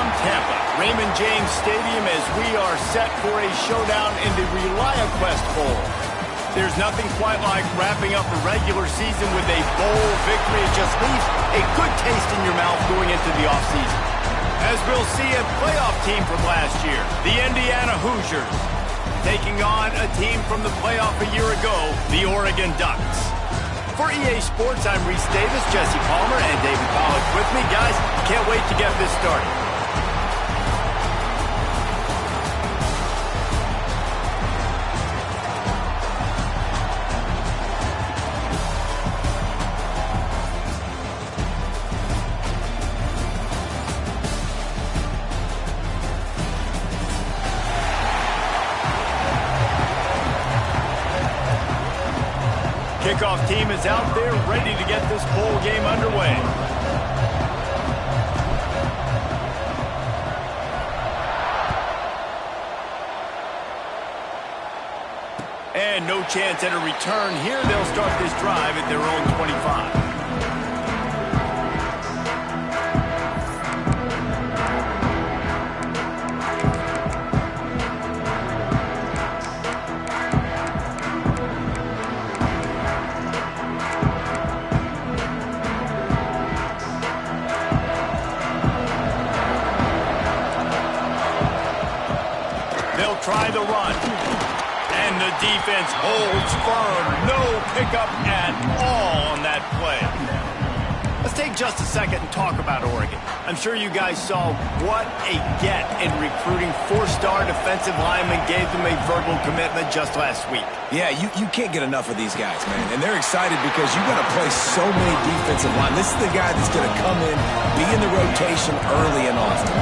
from Tampa, Raymond James Stadium, as we are set for a showdown in the ReliaQuest Bowl. There's nothing quite like wrapping up a regular season with a bowl victory. It just leaves a good taste in your mouth going into the offseason. As we'll see a playoff team from last year, the Indiana Hoosiers, taking on a team from the playoff a year ago, the Oregon Ducks. For EA Sports, I'm Reese Davis, Jesse Palmer, and David Pollack with me. Guys, can't wait to get this started. Kickoff team is out there ready to get this bowl game underway. And no chance at a return here. They'll start this drive at their own 25. Try the run. And the defense holds firm. No pickup at all on that play. Let's take just a second and talk about Oregon. I'm sure you guys saw what a get in recruiting. 4-star defensive linemen gave them a verbal commitment just last week. Yeah, you can't get enough of these guys, man. And they're excited because you've got to play so many defensive line. This is the guy that's going to come in, be in the rotation early and often.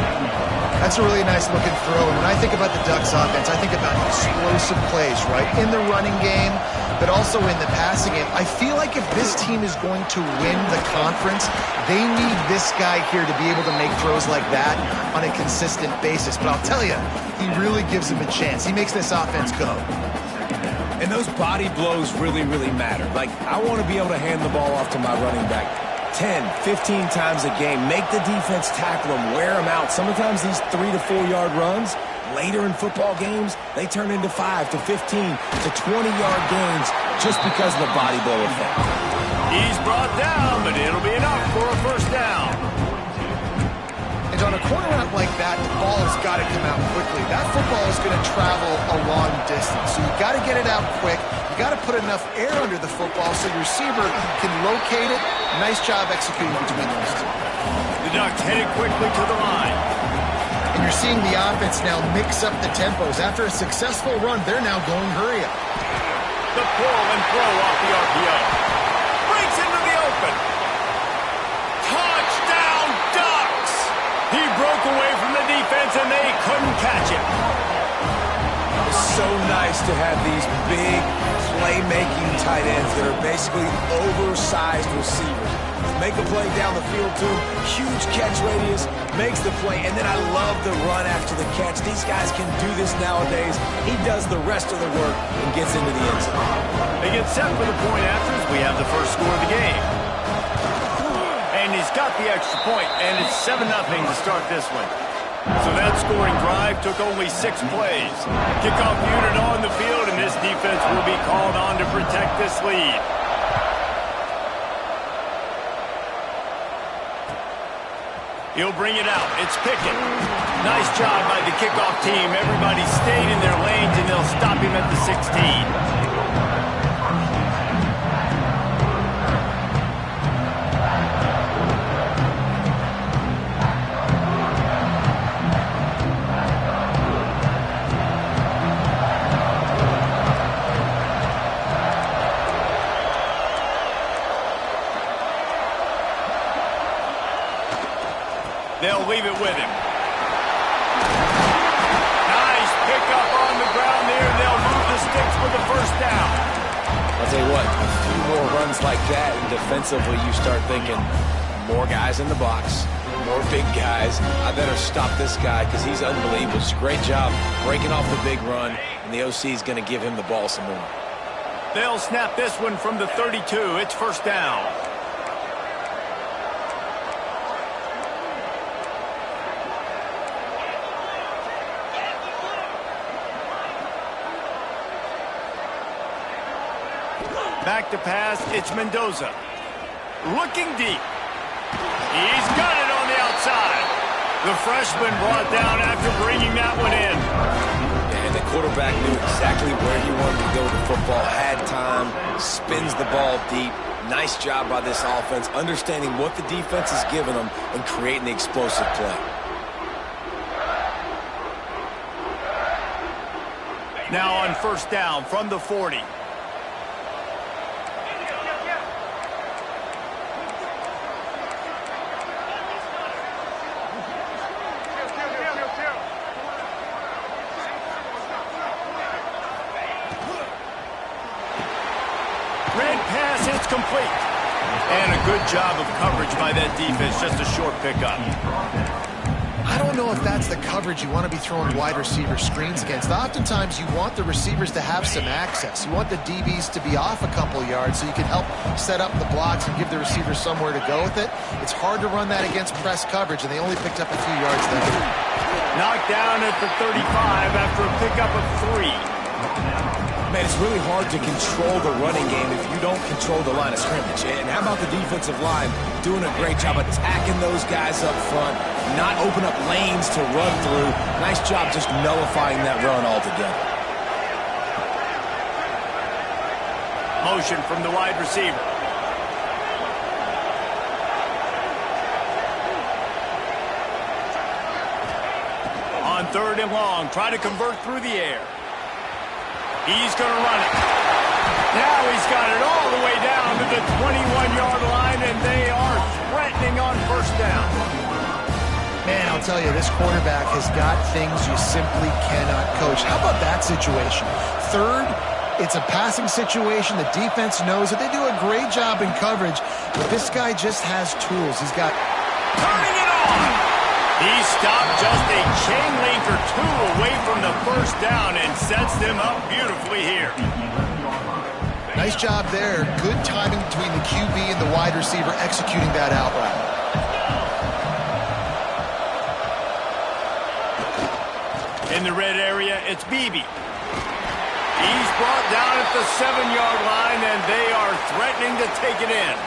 That's a really nice looking throw. And when I think about the Ducks offense, I think about explosive plays, right? In the running game, but also in the passing game. I feel like if this team is going to win the conference, they need this guy here to be able to make throws like that on a consistent basis. But I'll tell you, he really gives them a chance. He makes this offense go. And those body blows really, really matter. Like, I want to be able to hand the ball off to my running back 10, 15 times a game. Make the defense tackle them, wear them out. Sometimes these 3 to 4 yard runs, later in football games, they turn into 5 to 15 to 20-yard gains just because of the body blow effect. He's brought down, but it'll be enough for a first down. And on a corner route like that, the ball has got to come out quickly. That football is going to travel a long distance, so you got to get it out quick. You got to put enough air under the football so your receiver can locate it. Nice job executing between those two. The Ducks headed quickly to the line. And you're seeing the offense now mix up the tempos. After a successful run, they're now going hurry up. The pull and throw off the RPO. Breaks into the open. Touchdown, Ducks! He broke away from the defense, and they couldn't catch him. It's so nice to have these big playmaking tight ends that are basically oversized receivers. Make a play down the field to him, huge catch radius, makes the play, and then I love the run after the catch. These guys can do this nowadays. He does the rest of the work and gets into the end zone. They get set for the point after as we have the first score of the game. And he's got the extra point, and it's 7-0 to start this one. So that scoring drive took only 6 plays. Kickoff unit on the field, and this defense will be called on to protect this lead. He'll bring it out. It's Pickett. Nice job by the kickoff team. Everybody stayed in their lanes, and they'll stop him at the 16. They'll leave it with him. Nice pickup on the ground there. They'll move the sticks for the first down. I'll tell you what, a few more runs like that, and defensively you start thinking, more guys in the box, more big guys. I better stop this guy because he's unbelievable. It's a great job breaking off the big run, and the OC is going to give him the ball some more. They'll snap this one from the 32. It's first down. Back to pass, it's Mendoza. Looking deep. He's got it on the outside. The freshman brought down after bringing that one in. And the quarterback knew exactly where he wanted to go with the football, had time, spins the ball deep. Nice job by this offense, understanding what the defense is giving them and creating the explosive play. Now on first down from the 40. Complete. And a good job of coverage by that defense. Just a short pickup. I don't know if that's the coverage you want to be throwing wide receiver screens against. Oftentimes, you want the receivers to have some access. You want the DBs to be off a couple yards so you can help set up the blocks and give the receivers somewhere to go with it. It's hard to run that against press coverage, and they only picked up a few yards there. Knocked down at the 35 after a pickup of 3. Man, it's really hard to control the running game if you don't control the line of scrimmage. And how about the defensive line doing a great job attacking those guys up front, not open up lanes to run through. Nice job just nullifying that run altogether. Motion from the wide receiver. On third and long, try to convert through the air. He's going to run it. Now he's got it all the way down to the 21-yard line, and they are threatening on first down. Man, I'll tell you, this quarterback has got things you simply cannot coach. How about that situation? Third, it's a passing situation. The defense knows it. They do a great job in coverage, but this guy just has tools. He's got... Turning it on! He stopped just a chain link or two away from the first down and sets them up beautifully here. Nice job there. Good timing between the QB and the wide receiver executing that out route. In the red area, it's Beebe. He's brought down at the 7-yard line, and they are threatening to take it in.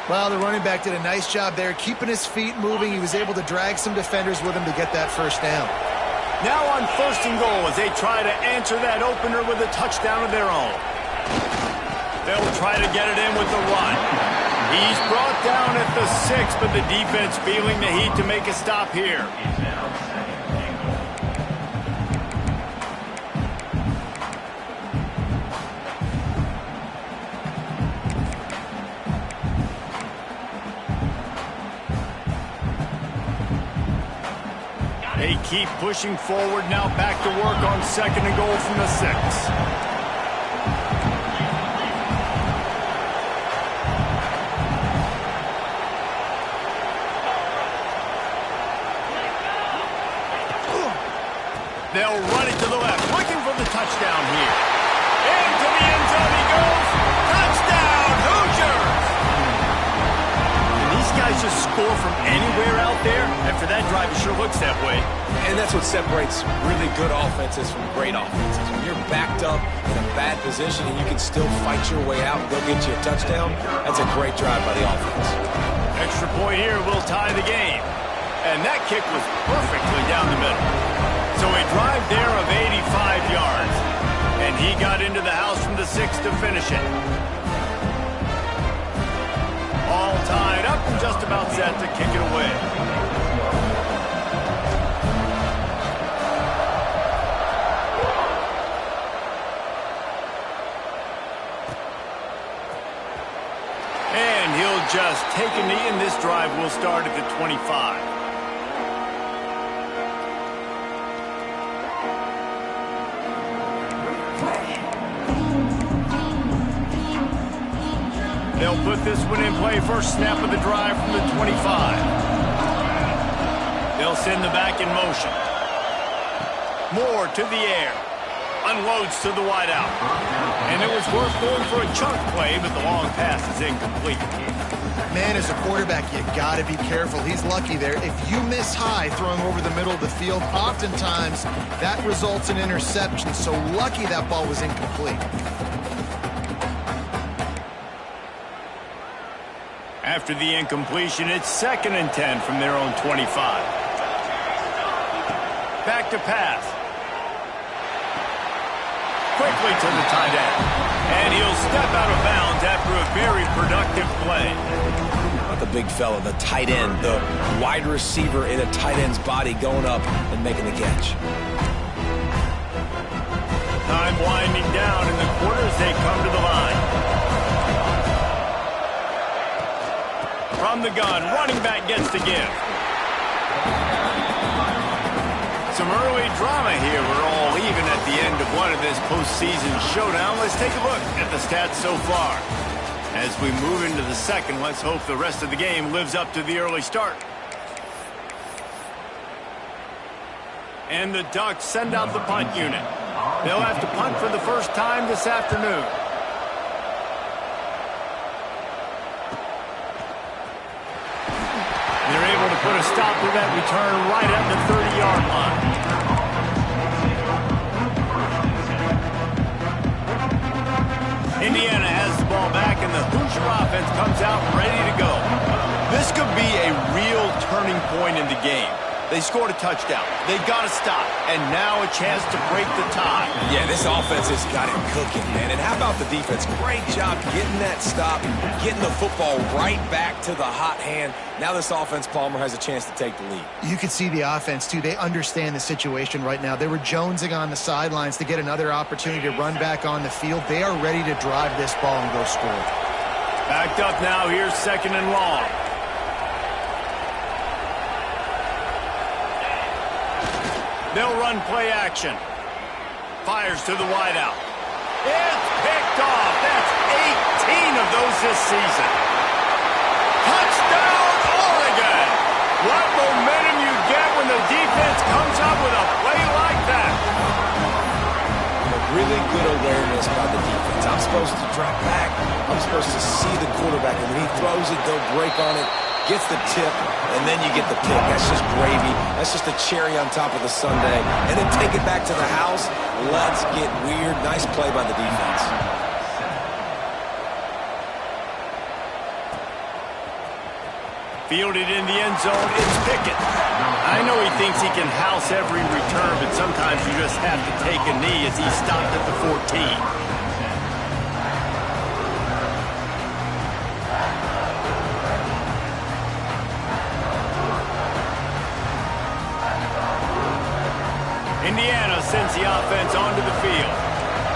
Well, the running back did a nice job there, keeping his feet moving. He was able to drag some defenders with him to get that first down. Now on first and goal as they try to answer that opener with a touchdown of their own. They'll try to get it in with the run. He's brought down at the 6, but the defense feeling the heat to make a stop here. They keep pushing forward, now back to work on second and goal from the 6. They'll run it to the left, looking for the touchdown here. Into the end zone he goes. Touchdown, Hoosiers! Guys just score from anywhere out there. After that drive, it sure looks that way. And that's what separates really good offenses from great offenses. When you're backed up in a bad position and you can still fight your way out and go get you a touchdown, that's a great drive by the offense. Extra point here will tie the game. And that kick was perfectly down the middle. So a drive there of 85 yards. And he got into the house from the 6 to finish it. All tied up and just about set to kick it away. And he'll just take a knee, and this drive will start at the 25. They'll put this one in play. First snap of the drive from the 25. They'll send the back in motion. Moore to the air. Unloads to the wideout. And it was worth going for a chunk play, but the long pass is incomplete. Man, as a quarterback, you got to be careful. He's lucky there. If you miss high throwing over the middle of the field, oftentimes that results in interception. So lucky that ball was incomplete. After the incompletion, it's 2nd and 10 from their own 25. Back to pass. Quickly to the tight end. And he'll step out of bounds after a very productive play. Not the big fella, the tight end, the wide receiver in a tight end's body going up and making the catch. Time winding down in the quarter as they come to the line. From the gun, running back gets to give. Some early drama here. We're all even at the end of one of this postseason showdown. Let's take a look at the stats so far. As we move into the second, let's hope the rest of the game lives up to the early start. And the Ducks send out the punt unit. They'll have to punt for the first time this afternoon. They're able to put a stop to that return right at the 30-yard line. Indiana has the ball back, and the Hoosier offense comes out ready to go. This could be a real turning point in the game. They scored a touchdown. They got to stop, and now a chance to break the tie. Yeah, this offense has got it cooking, man. And how about the defense? Great job getting that stop, getting the football right back to the hot hand. Now this offense, Palmer, has a chance to take the lead. You can see the offense, too. They understand the situation right now. They were jonesing on the sidelines to get another opportunity to run back on the field. They are ready to drive this ball and go score. Backed up now. Here's 2nd and long. They'll run play action. Fires to the wideout. It's picked off. That's 18 of those this season. Touchdown, Oregon! What momentum you get when the defense comes up with a play like that. Really good awareness by the defense. I'm supposed to drop back. I'm supposed to see the quarterback. And when he throws it, they'll break on it. Gets the tip, and then you get the pick. That's just gravy. That's just a cherry on top of the sundae. And then take it back to the house. Let's get weird. Nice play by the defense. Fielded in the end zone, it's Pickett. I know he thinks he can house every return, but sometimes you just have to take a knee as he stopped at the 14. Indiana sends the offense onto the field.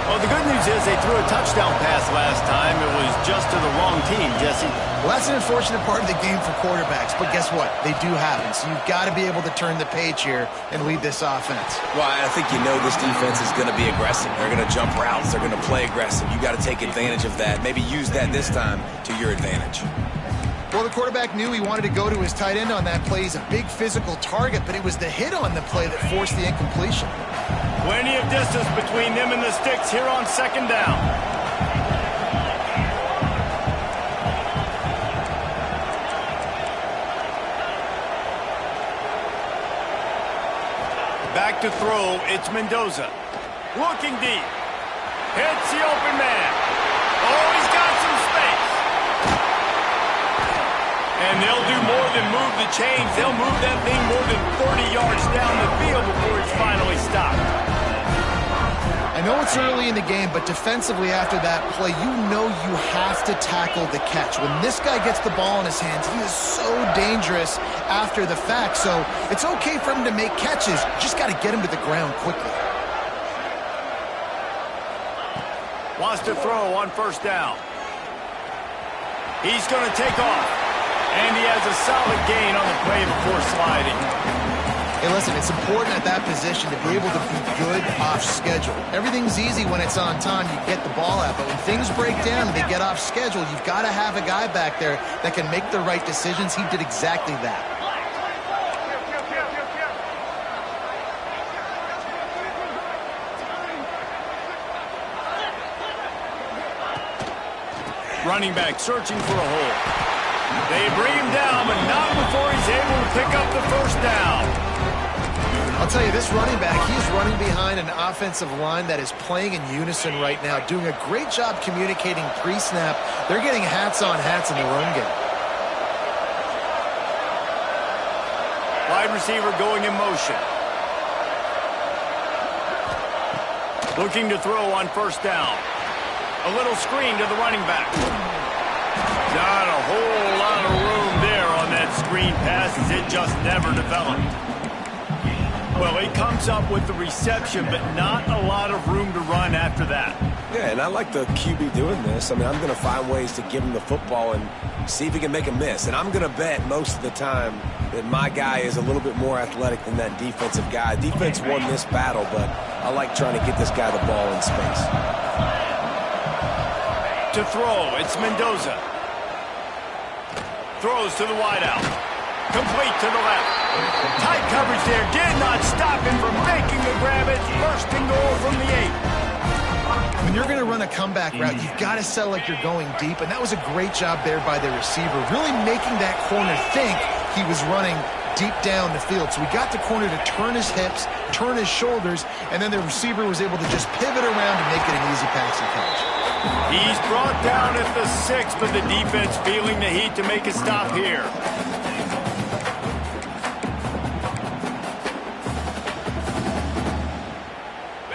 Well, the good news is they threw a touchdown pass last time. It was just to the wrong team, Jesse. Well, that's an unfortunate part of the game for quarterbacks, but guess what? They do happen, so you've got to be able to turn the page here and lead this offense. Well, I think you know this defense is going to be aggressive. They're going to jump routes. They're going to play aggressive. You got to take advantage of that. Maybe use that this time to your advantage. Well, the quarterback knew he wanted to go to his tight end on that play. He's a big physical target, but it was the hit on the play that forced the incompletion. Plenty of distance between them and the sticks here on 2nd down. Back to throw, it's Mendoza. Looking deep. Hits the open man. Oh, he's got some space. And they'll do more than move the chains. They'll move that thing more than 30 yards down the field before it's finally stopped. I know it's early in the game, but defensively after that play, you know you have to tackle the catch. When this guy gets the ball in his hands, he is so dangerous after the fact. So it's okay for him to make catches. You just got to get him to the ground quickly. Wants to throw on 1st down. He's going to take off. And he has a solid gain on the play before sliding. Hey, listen, it's important at that position to be able to be good off schedule. Everything's easy when it's on time, you get the ball out. But when things break down and they get off schedule, you've got to have a guy back there that can make the right decisions. He did exactly that. Running back searching for a hole. They bring him down, but not before he's able to pick up the 1st down. I'll tell you, this running back, he's running behind an offensive line that is playing in unison right now, doing a great job communicating pre-snap. They're getting hats on hats in the run game. Wide receiver going in motion. Looking to throw on first down. A little screen to the running back. Not a whole lot of room there on that screen pass as it just never developed. Well, he comes up with the reception, but not a lot of room to run after that. Yeah, and I like the QB doing this. I mean, I'm going to find ways to give him the football and see if he can make a miss. And I'm going to bet most of the time that my guy is a little bit more athletic than that defensive guy. Defense won this battle, but I like trying to get this guy the ball in space. To throw, it's Mendoza. Throws to the wideout. Complete to the left. Tight coverage there. Did not stop him from making the grab. It's first and goal from the 8. When you're going to run a comeback route, you've got to sell like you're going deep, and that was a great job there by the receiver, really making that corner think he was running deep down the field. So we got the corner to turn his hips, turn his shoulders, and then the receiver was able to just pivot around and make it an easy passing catch. He's brought down at the 6, but the defense feeling the heat to make a stop here.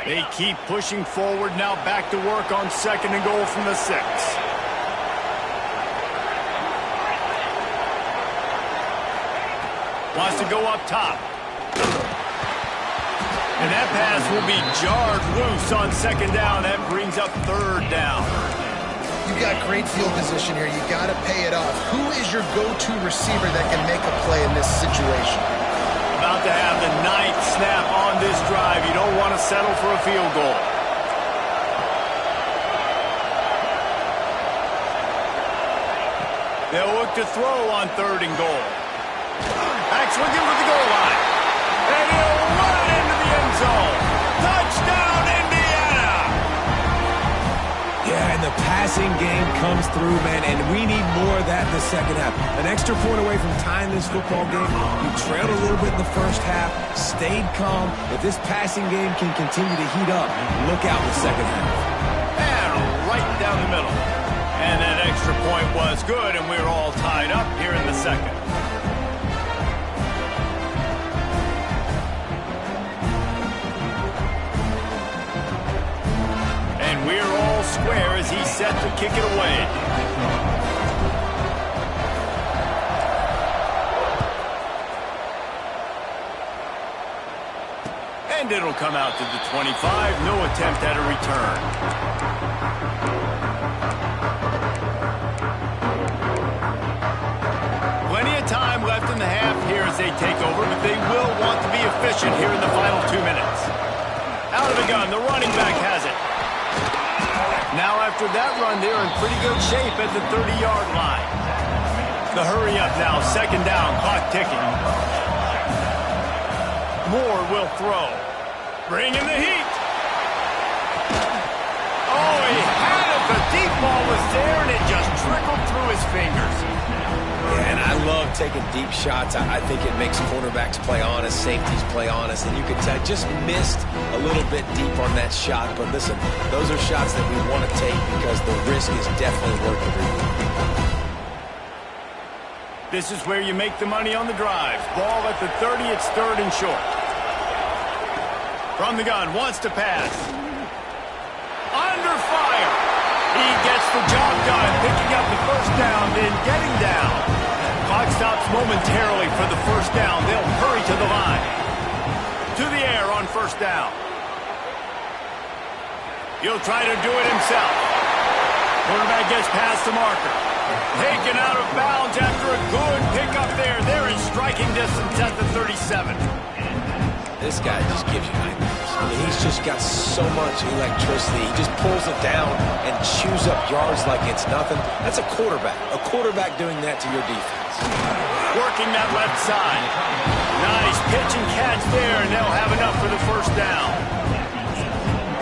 They keep pushing forward, now back to work on second and goal from the 6. Wants to go up top. And that pass will be jarred loose on second down. That brings up third down. You've got great field position here. You got to pay it off. Who is your go-to receiver that can make a play in this situation? About to have the 9th snap on this drive. You don't want to settle for a field goal. They'll look to throw on third and goal. Backs looking for the goal line. And he'll run it into the end zone. Touchdown, Indiana! Yeah, and the passing game comes through, man, and we need more of that in the second half. An extra point away from tying this football game. You trailed a little bit in the first half, stayed calm. If this passing game can continue to heat up, look out in the second half. And right down the middle. And that extra point was good, and we're all tied up here in the second. And we're all square as he's set to kick it away. And it'll come out to the 25. No attempt at a return. Time left in the half here as they take over, but they will want to be efficient here in the final 2 minutes. Out of the gun, the running back has it. Now after that run, they're in pretty good shape at the 30-yard line. The hurry up now, second down, clock ticking. Moore will throw. Bring in the heat. Oh, he had it. The deep ball was there, and it just trickled through his fingers. Yeah, and I love taking deep shots. I think it makes cornerbacks play honest, safeties play honest, and you can tell just missed a little bit deep on that shot. But listen, those are shots that we want to take because the risk is definitely worth the reward. This is where you make the money on the drives. Ball at the 30, it's third and short. From the gun, wants to pass. Under fire. He gets the job done, picking up the first down, then getting down. Clock stops momentarily for the first down. They'll hurry to the line. To the air on first down. He'll try to do it himself. Quarterback gets past the marker. Taken out of bounds after a good pickup there. They're in striking distance at the 37. This guy just gives you nightmares. I mean, he's just got so much electricity. He just pulls it down and chews up yards like it's nothing. That's a quarterback. A quarterback doing that to your defense. Working that left side. Nice pitch and catch there, and they'll have enough for the first down.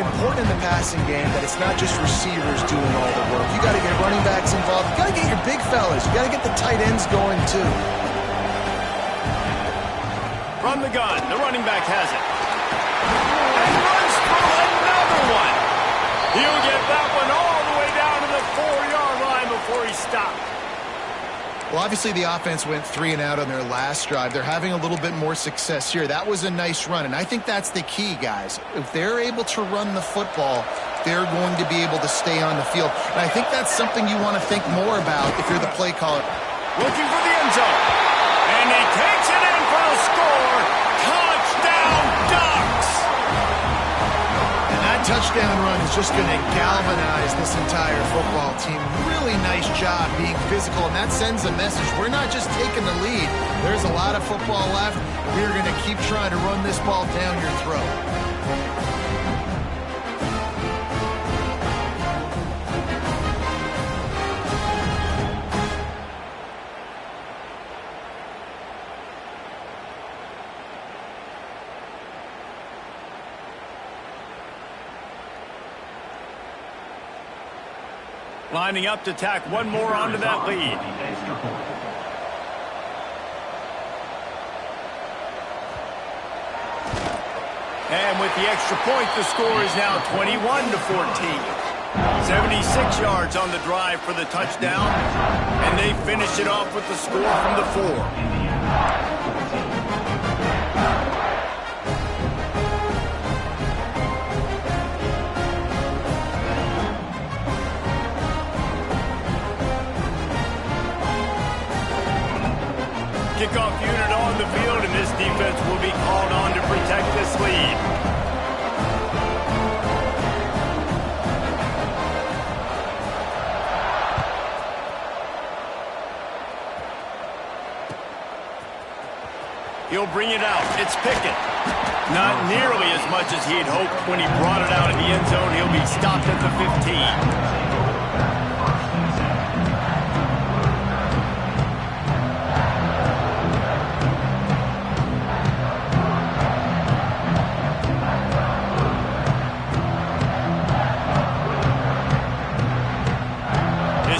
Important in the passing game that it's not just receivers doing all the work. You got to get running backs involved. You got to get your big fellas. You got to get the tight ends going too. From the gun, the running back has it. And runs through another one. He'll get that one all the way down to the 4-yard line before he stopped. Well, obviously the offense went 3 and out on their last drive. They're having a little bit more success here. That was a nice run, and I think that's the key, guys. If they're able to run the football, they're going to be able to stay on the field. And I think that's something you want to think more about if you're the play caller. Looking for the end zone. And he takes it in for the score. Touchdown, Ducks! And that touchdown run is just going to galvanize this entire football team. Really nice job being physical, and that sends a message. We're not just taking the lead. There's a lot of football left. We're going to keep trying to run this ball down your throat. Lining up to tack one more onto that lead. And with the extra point, the score is now 21-14. 76 yards on the drive for the touchdown, and they finish it off with the score from the 4. Kickoff unit on the field, and this defense will be called on to protect this lead. He'll bring it out. It's Pickett. Not nearly as much as he'd hoped when he brought it out in the end zone. He'll be stopped at the 15.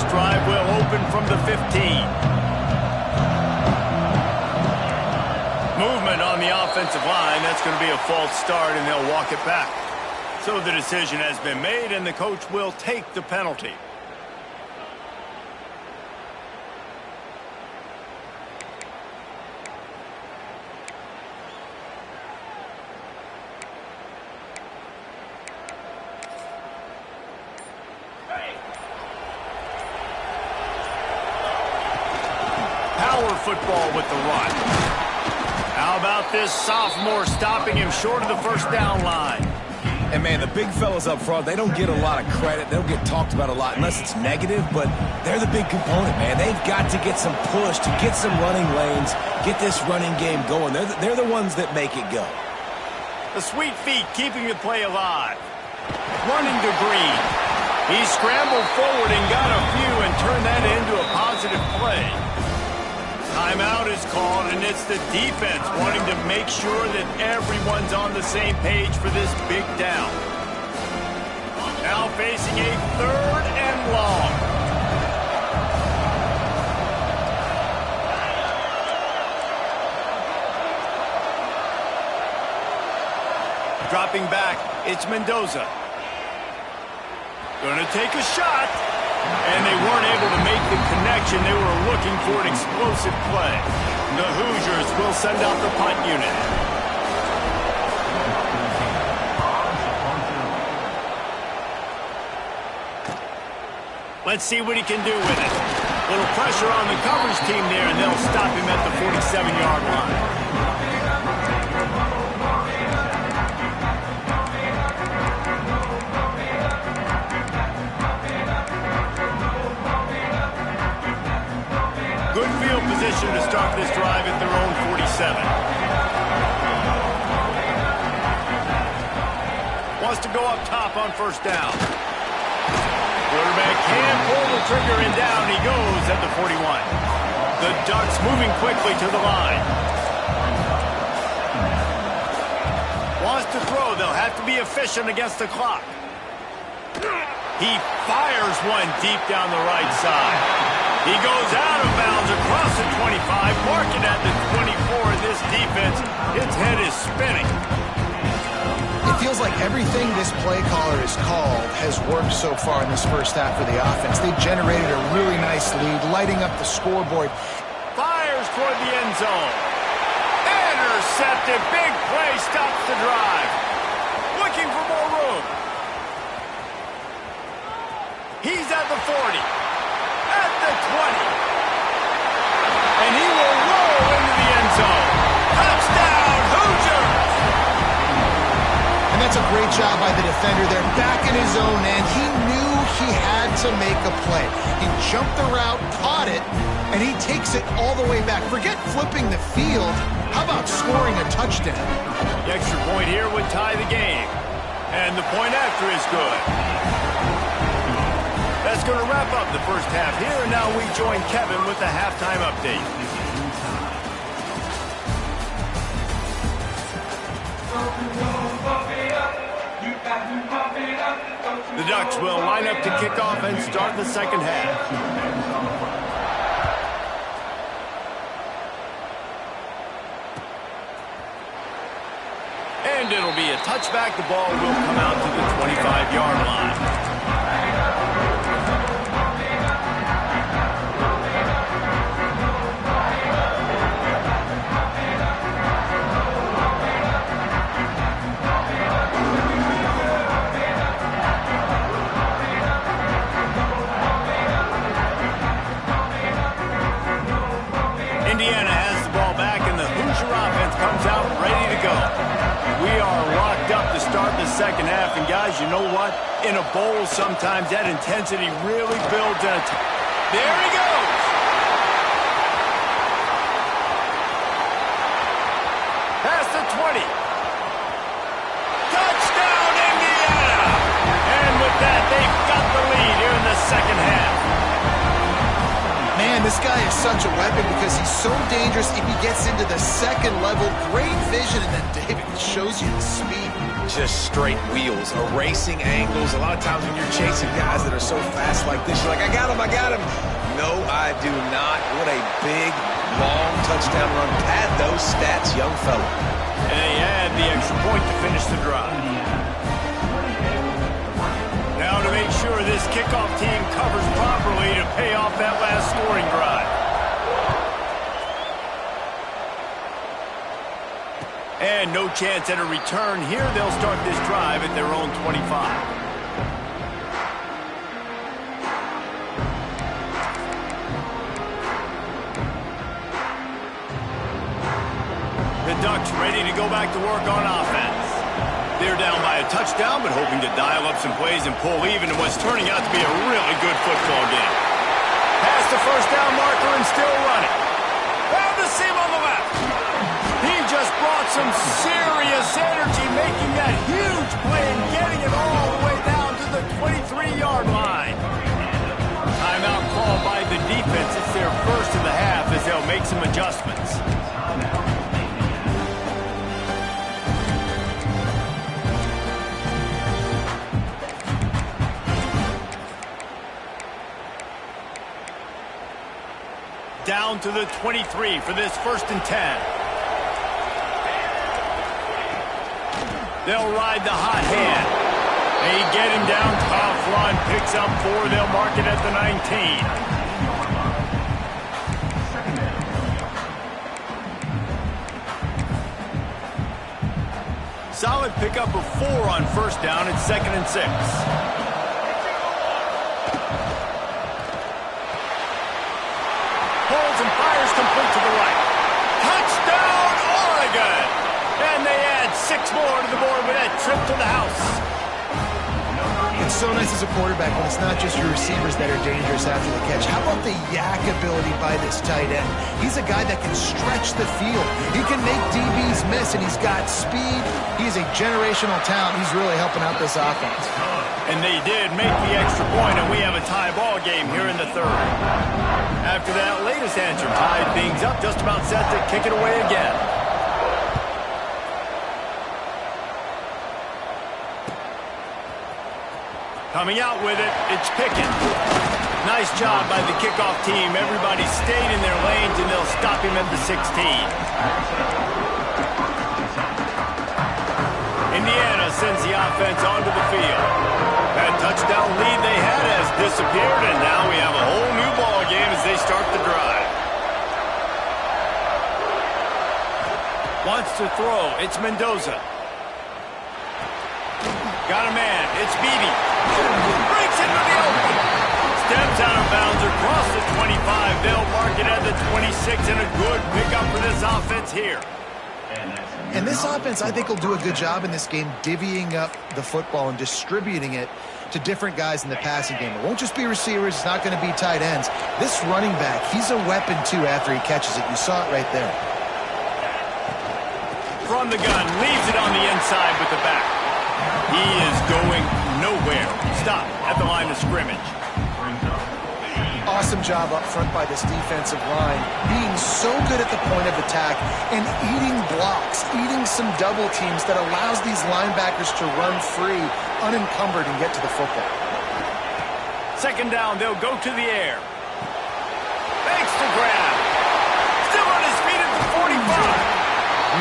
Drive will open from the 15. Movement on the offensive line. That's going to be a false start, and they'll walk it back. So the decision has been made, and the coach will take the penalty. Football with the run. How about this sophomore stopping him short of the first down line? And, man, the big fellas up front, they don't get a lot of credit. They don't get talked about a lot unless it's negative, but they're the big component, man. They've got to get some push, to get some running lanes, get this running game going. They're the ones that make it go. The sweet feet keeping the play alive. Running to Green. He scrambled forward and got a few and turned that into a positive play. Timeout is called, and it's the defense wanting to make sure that everyone's on the same page for this big down. Now facing a 3rd and long. Dropping back, it's Mendoza. Going to take a shot. And they weren't able to make the connection. They were looking for an explosive play. The Hoosiers will send out the punt unit. Let's see what he can do with it. A little pressure on the coverage team there, and they'll stop him at the 47-yard line. Good field position to start this drive at their own 47. Wants to go up top on first down. Quarterback can pull the trigger, and down he goes at the 41. The Ducks moving quickly to the line. Wants to throw. They'll have to be efficient against the clock. He fires one deep down the right side. He goes out of bounds across the 25, marking at the 24, and this defense, its head is spinning. If feels like everything this play caller has called has worked so far in this first half of the offense. They've generated a really nice lead, lighting up the scoreboard. Fires toward the end zone. Intercepted. Big play stops the drive. Looking for more room. He's at the 40. At the 20. And he will roll into the end zone. Touchdown, Hoosiers! And that's a great job by the defender there, back in his own end. He knew he had to make a play. He jumped the route, caught it, and he takes it all the way back. Forget flipping the field. How about scoring a touchdown? The extra point here would tie the game. And the point after is good. That's going to wrap up the first half here. And now we join Kevin with the halftime update. The Ducks will line up to kick off and start the second half. And it'll be a touchback. The ball will come out to the 25-yard line. Indiana has the ball back, and the Hoosier offense comes out ready to go. We are locked up to start the second half, and guys, you know what? In a bowl, sometimes that intensity really builds in a There he goes! Past the 20. Touchdown, Indiana! And with that, they've got the lead here in the second half. Man, this guy is such a weapon because he's so dangerous if he gets into the second level. Great vision, and then David shows you the speed. Just straight wheels, erasing angles. A lot of times when you're chasing guys that are so fast like this, you're like, I got him, I got him. No, I do not. What a big, long touchdown run. Pad those stats, young fella. And they add the extra point to finish the drive. Now to make sure this kickoff team covers properly to pay off that last scoring drive. And no chance at a return here. They'll start this drive at their own 25. The Ducks ready to go back to work on offense. They're down by a touchdown, but hoping to dial up some plays and pull even in what's turning out to be a really good football game. Past the first down marker and still running. Found the seam on the left. He just brought some serious energy, making that huge play and getting it all the way down to the 23-yard line. Timeout called by the defense. It's their first of the half as they'll make some adjustments. Down to the 23 for this 1st and 10. They'll ride the hot hand. They get him down. Tough run. Picks up 4. They'll mark it at the 19. Solid pickup of 4 on 1st down. It's 2nd and 6. Pulls and fires complete to the right. Touchdown, Oregon! And they add 6 more to the board with that trip to the house. It's so nice as a quarterback when it's not just your receivers that are dangerous after the catch. How about the yak ability by this tight end? He's a guy that can stretch the field. He can make DBs miss, and he's got speed. He's a generational talent. He's really helping out this offense. And they did make the extra point, and we have a tie ball game here in the 3rd. After that latest answer tied things up, just about set to kick it away again. Coming out with it, it's Pickett. Nice job by the kickoff team. Everybody stayed in their lanes, and they'll stop him at the 16. Indiana sends the offense onto the field. That touchdown lead they had has disappeared, and now we have a whole new ball game as they start the drive. Wants to throw. It's Mendoza. Got a man. It's Beebe. Breaks into the open. Steps out of bounds across the 25. They'll mark it at the 26, and a good pickup for this offense here. And this offense, I think, will do a good job in this game divvying up the football and distributing it to different guys in the passing game. It won't just be receivers. It's not going to be tight ends. This running back, he's a weapon, too, after he catches it. You saw it right there. From the gun, leaves it on the inside with the back. He is going nowhere. Stop at the line of scrimmage. Awesome job up front by this defensive line, being so good at the point of attack and eating blocks, eating some double teams that allows these linebackers to run free, unencumbered, and get to the football. Second down, they'll go to the air. Fakes the grab. Still on his feet at the 45.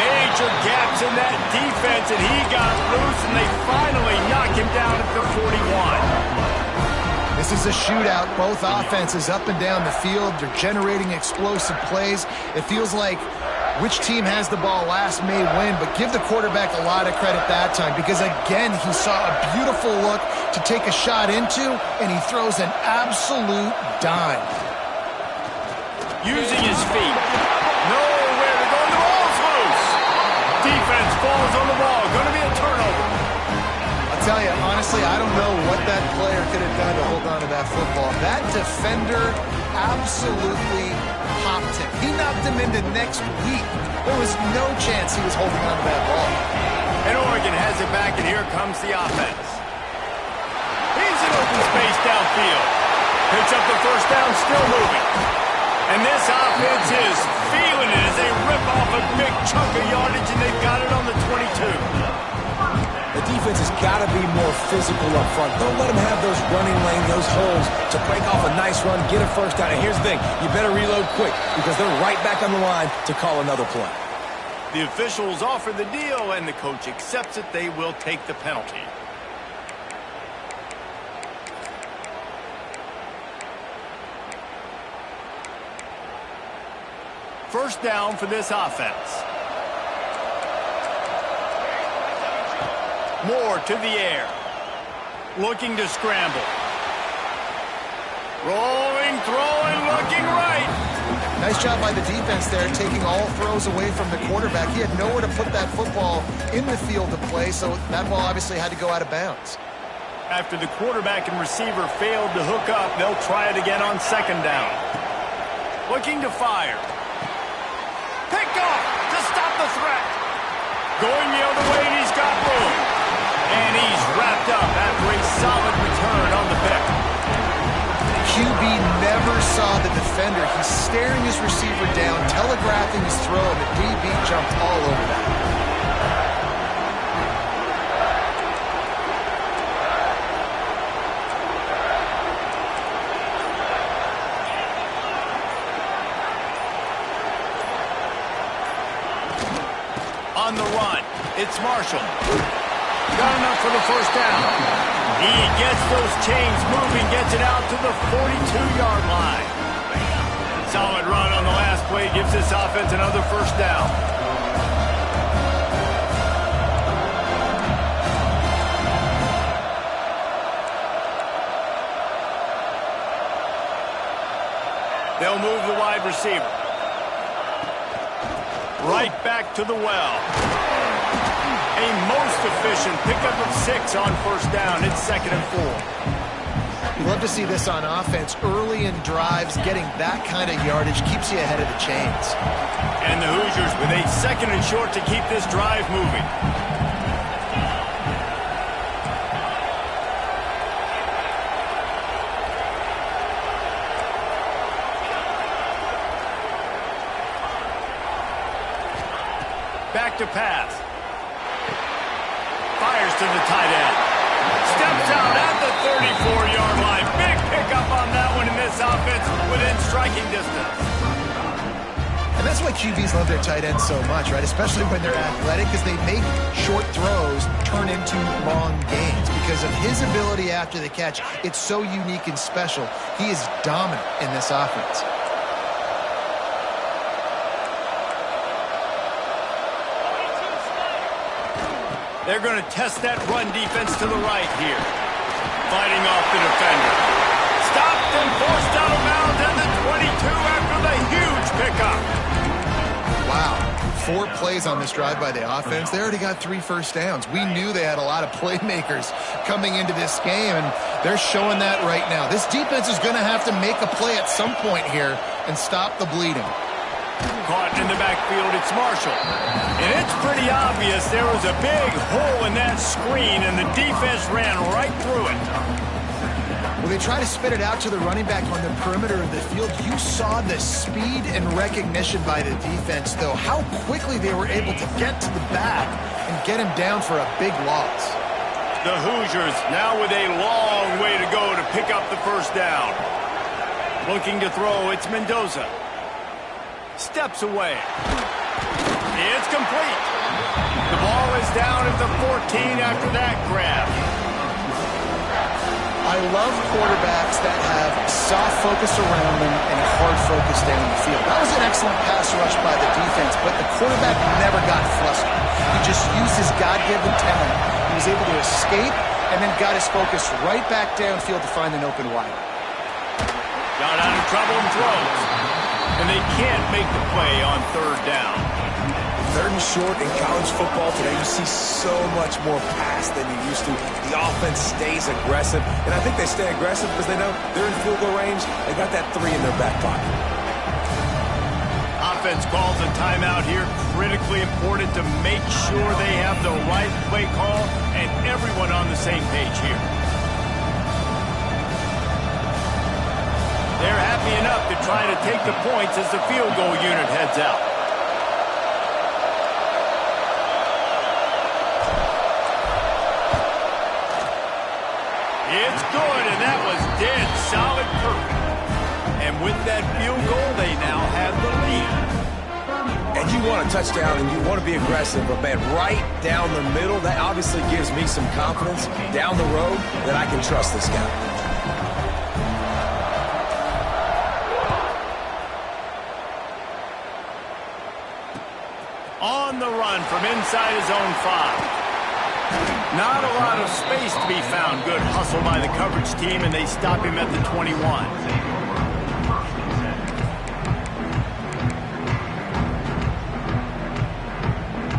Major gaps in that defense, and he got loose, and they finally knock him down at the 41. This is a shootout. Both offenses up and down the field. They're generating explosive plays. It feels like which team has the ball last may win, but give the quarterback a lot of credit that time because, again, he saw a beautiful look to take a shot into, and he throws an absolute dime. Using his feet. Nowhere to go. The ball's loose. Defense falls on the ball. Going to be a turnover. Tell you, honestly, I don't know what that player could have done to hold on to that football. That defender absolutely popped him. He knocked him into next week. There was no chance he was holding on to that ball. And Oregon has it back, and here comes the offense. He's in open space downfield. Picks up the first down, still moving. And this offense is feeling it as they rip off a big chunk of yardage, and they've got it on the 22. The defense has got to be more physical up front. Don't let them have those running lane, those holes to break off a nice run, get a first down. And here's the thing, you better reload quick because they're right back on the line to call another play. The officials offer the deal, and the coach accepts it. They will take the penalty. First down for this offense. Moore to the air. Looking to scramble. Rolling, throwing, looking right. Nice job by the defense there, taking all throws away from the quarterback. He had nowhere to put that football in the field to play, so that ball obviously had to go out of bounds. After the quarterback and receiver failed to hook up, they'll try it again on second down. Looking to fire. Picked off to stop the threat. Going the other way, and he's got room. And he's wrapped up after a solid return on the pick. QB never saw the defender. He's staring his receiver down, telegraphing his throw, and the DB jumped all over that. On the run, it's Marshall. Got enough for the first down. He gets those chains moving, gets it out to the 42-yard line. Solid run on the last play, gives this offense another first down. They'll move the wide receiver. Right back to the well. A most efficient pickup of 6 on first down. It's 2nd and 4. You love to see this on offense. Early in drives, getting that kind of yardage keeps you ahead of the chains. And the Hoosiers with a 2nd and short to keep this drive moving. Back to pass. Fires to the tight end. Steps out at the 34-yard line. Big pickup on that one in this offense within striking distance. And That's why QBs love their tight ends so much, right? Especially when they're athletic, because they make short throws turn into long gains. Because of his ability after the catch, it's so unique and special. He is dominant in this offense. They're going to test that run defense to the right here. Fighting off the defender. Stopped and forced out of bounds at the 22 after the huge pickup. Wow. 4 plays on this drive by the offense. They already got 3 first downs. We knew they had a lot of playmakers coming into this game, and they're showing that right now. This defense is going to have to make a play at some point here and stop the bleeding. Caught in the backfield, it's Marshall. And it's pretty obvious there was a big hole in that screen, and the defense ran right through it. When they try to spit it out to the running back on the perimeter of the field, you saw the speed and recognition by the defense, though, how quickly they were able to get to the back and get him down for a big loss. The Hoosiers now with a long way to go to pick up the first down. Looking to throw, it's Mendoza. Steps away. It's complete. The ball is down at the 14 after that grab. I love quarterbacks that have soft focus around them and hard focus down the field. That was an excellent pass rush by the defense, but the quarterback never got flustered. He just used his God-given talent. He was able to escape and then got his focus right back downfield to find an open wide. Got out of trouble and throws. And they can't make the play on third down. 3rd and short in college football today, you see so much more pass than you used to. The offense stays aggressive, and I think they stay aggressive because they know they're in field goal range. They got that 3 in their back pocket. Offense calls a timeout here. Critically important to make sure they have the right play call and everyone on the same page here. They're happy enough to try to take the points as the field goal unit heads out. It's good, and that was dead solid perfect. And with that field goal, they now have the lead. And you want a touchdown, and you want to be aggressive, but man, right down the middle, that obviously gives me some confidence down the road that I can trust this guy. On the run from inside his own 5. Not a lot of space to be found. Good hustle by the coverage team, and they stop him at the 21.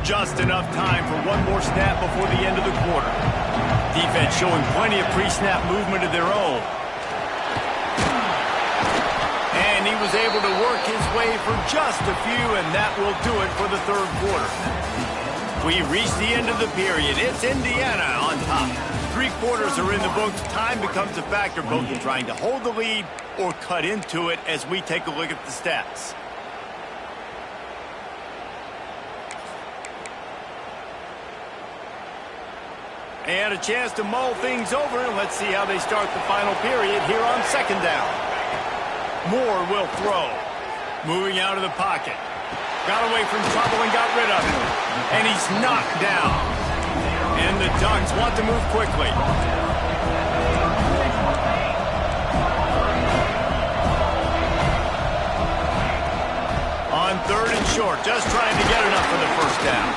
Just enough time for one more snap before the end of the quarter. Defense showing plenty of pre-snap movement of their own. And he was able to work his way for just a few, and that will do it for the 3rd quarter. We reach the end of the period. It's Indiana on top. 3 quarters are in the books. Time becomes a factor both in trying to hold the lead or cut into it as we take a look at the stats. And a chance to mull things over. Let's see how they start the final period here on 2nd down. Moore will throw. Moving out of the pocket. Got away from trouble and got rid of it. And he's knocked down. And the Ducks want to move quickly. On 3rd and short, just trying to get enough for the first down.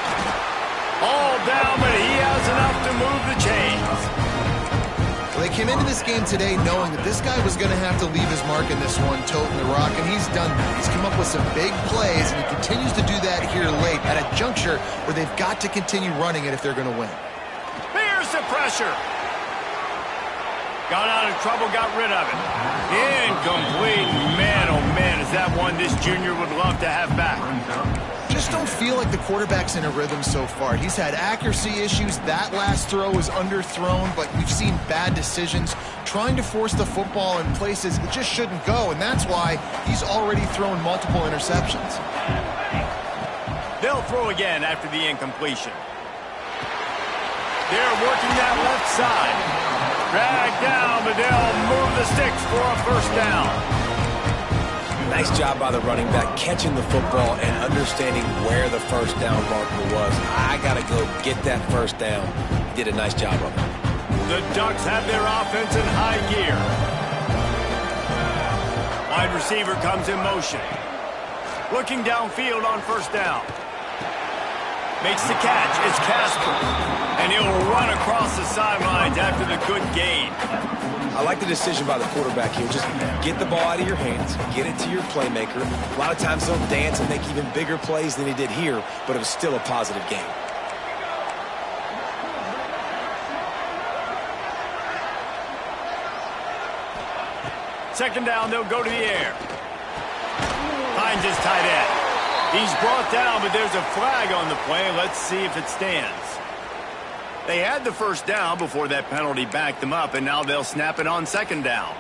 All down, but he has enough to move the chains. Well, they came into this game today knowing that this guy was going to have to leave his mark in this one, toting the rock, and he's done that. He's come up with some big plays, and he continues to do that here late at a juncture where they've got to continue running it if they're going to win. Here's the pressure. Got out of trouble, got rid of it. Incomplete. Man, oh man, is that one this junior would love to have back. Just don't feel like the quarterback's in a rhythm so far. He's had accuracy issues. That last throw was underthrown, but we've seen bad decisions trying to force the football in places it just shouldn't go, and that's why he's already thrown multiple interceptions. They'll throw again after the incompletion. They're working that left side. Drag down, but they'll move the sticks for a first down. Nice nice job by the running back catching the football and understanding where the first down marker was. I got to go get that first down. He did a nice job of it. The Ducks have their offense in high gear. Wide receiver comes in motion. Looking downfield on first down. Makes the catch. It's Casper. And he'll run across the sidelines after the good gain. I like the decision by the quarterback here. Just get the ball out of your hands, get it to your playmaker. A lot of times they'll dance and make even bigger plays than he did here, but it was still a positive game. Second down, they'll go to the air. Finds his tight end. He's brought down, but there's a flag on the play. Let's see if it stands. They had the first down before that penalty backed them up, and now they'll snap it on second down.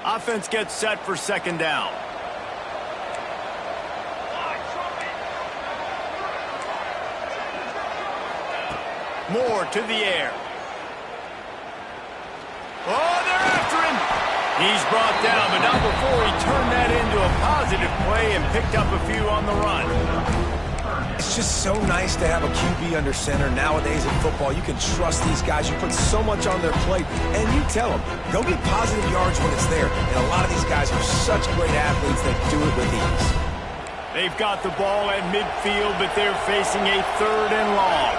Offense gets set for second down. Moore to the air. Oh, they're after him. He's brought down, but not before he turned that into a positive play and picked up a few on the run. It's just so nice to have a QB under center. Nowadays in football, you can trust these guys. You put so much on their plate, and you tell them, go get positive yards when it's there. And a lot of these guys are such great athletes that do it with ease. They've got the ball at midfield, but they're facing a third and long.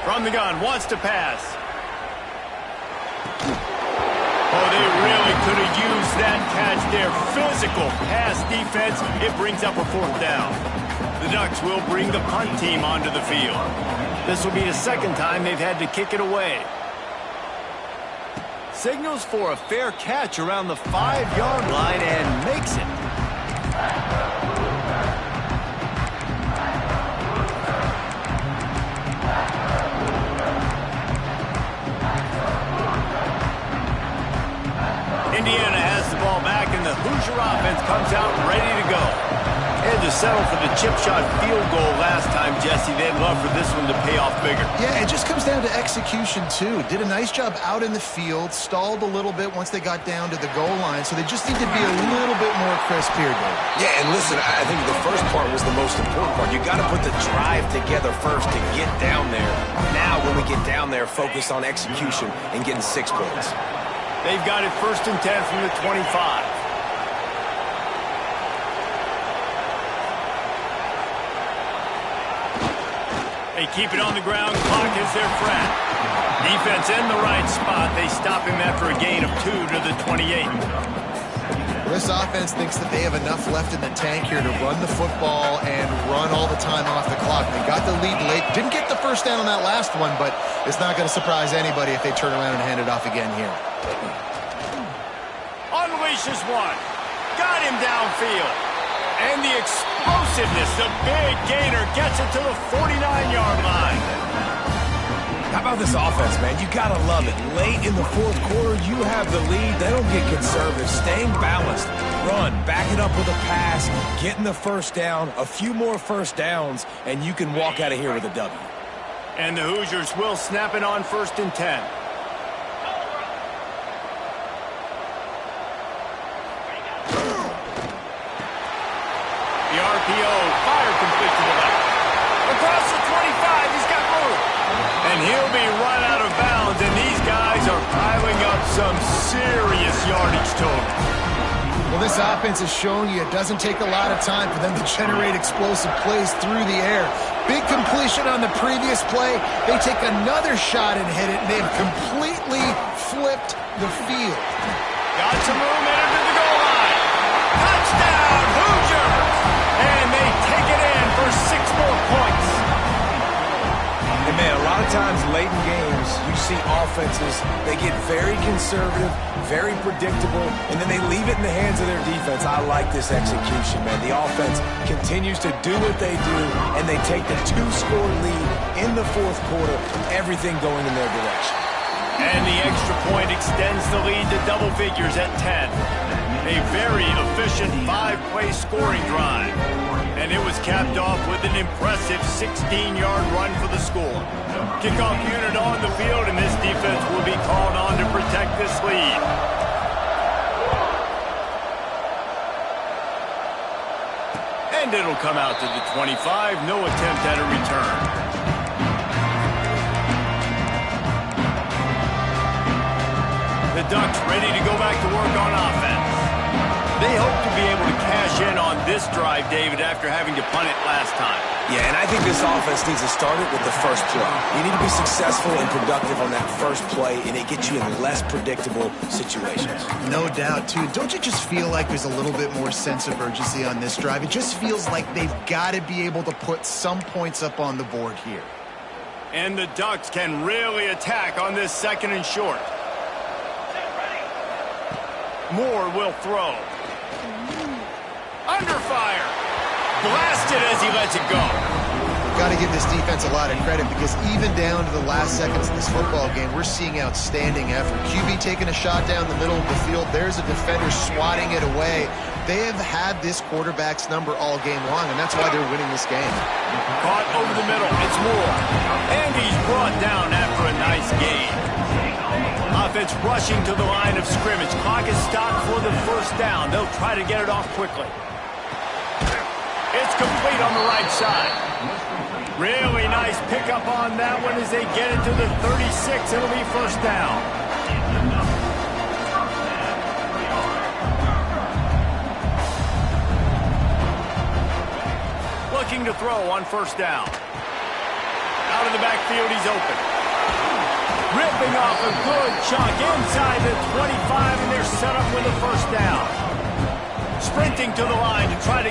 From the gun, wants to pass. Oh, they really could have used that catch there. Physical pass defense. It brings up a fourth down. The Ducks will bring the punt team onto the field. This will be the second time they've had to kick it away. Signals for a fair catch around the 5-yard line and makes it. Indiana has the ball back, and the Hoosier offense comes out ready to go. They had to settle for the chip shot field goal last time, Jesse. They'd love for this one to pay off bigger. Yeah, it just comes down to execution, too. Did a nice job out in the field, stalled a little bit once they got down to the goal line, so they just need to be a little bit more crisp here, Dave. Yeah, and listen, I think the first part was the most important part. You got to put the drive together first to get down there. Now, when we get down there, focus on execution and getting 6 points. They've got it 1st and 10 from the 25. They keep it on the ground. Clock is their friend. Defense in the right spot. They stop him after a gain of 2 to the 28. This offense thinks that they have enough left in the tank here to run the football and run all the time off the clock. They got the lead late. Didn't get the first down on that last one, but it's not going to surprise anybody if they turn around and hand it off again here. Unleashes one. Got him downfield. And the explosiveness, the big gainer, gets it to the 49-yard line. How about this offense, man? You got to love it. Late in the fourth quarter, you have the lead. They don't get conservative. Staying balanced. Run, back it up with a pass, getting the first down, a few more first downs, and you can walk out of here with a W. And the Hoosiers will snap it on 1st and 10. The RPO, fire complete to the left. Across the 25, he's got room. And he'll be run out of bounds, and these guys are piling up some serious yardage totals. Well, this offense is showing you it doesn't take a lot of time for them to generate explosive plays through the air. Big completion on the previous play. They take another shot and hit it, and they've completely flipped the field. Got some room into the goal line. Touchdown, Hoosiers! And they take it in for 6 more points. And man, a lot of times late in games, you see offenses, they get very conservative, very predictable, and then they leave it in the hands of their defense. I like this execution, man. The offense continues to do what they do, and they take the 2-score lead in the fourth quarter, everything going in their direction. And the extra point extends the lead to double figures at 10. A very efficient 5-play scoring drive. And it was capped off with an impressive 16-yard run for the score. Kickoff unit on the field, and this defense will be called on to protect this lead. And it'll come out to the 25. No attempt at a return. The Ducks ready to go back to work on offense. They hope to be able to cash in on this drive, David, after having to punt it last time. Yeah, and I think this offense needs to start it with the first play. You need to be successful and productive on that first play, and it gets you in less predictable situations. No doubt, too. Don't you just feel like there's a little bit more sense of urgency on this drive? It just feels like they've got to be able to put some points up on the board here. And the Ducks can really attack on this second and short. Moore will throw. Under fire. Blasted as he lets it go. Got to give this defense a lot of credit because even down to the last seconds of this football game, we're seeing outstanding effort. QB taking a shot down the middle of the field. There's a defender swatting it away. They have had this quarterback's number all game long, and that's why they're winning this game. Caught over the middle. It's Moore. And he's brought down after a nice gain. Offense rushing to the line of scrimmage. Clock is stopped for the first down. They'll try to get it off quickly. It's complete on the right side. Really nice pickup on that one as they get it to the 36. It'll be first down. Looking to throw on first down. Out of the backfield, he's open. Ripping off a good chunk inside the 25, and they're set up with a first down. Sprinting to the line to try to get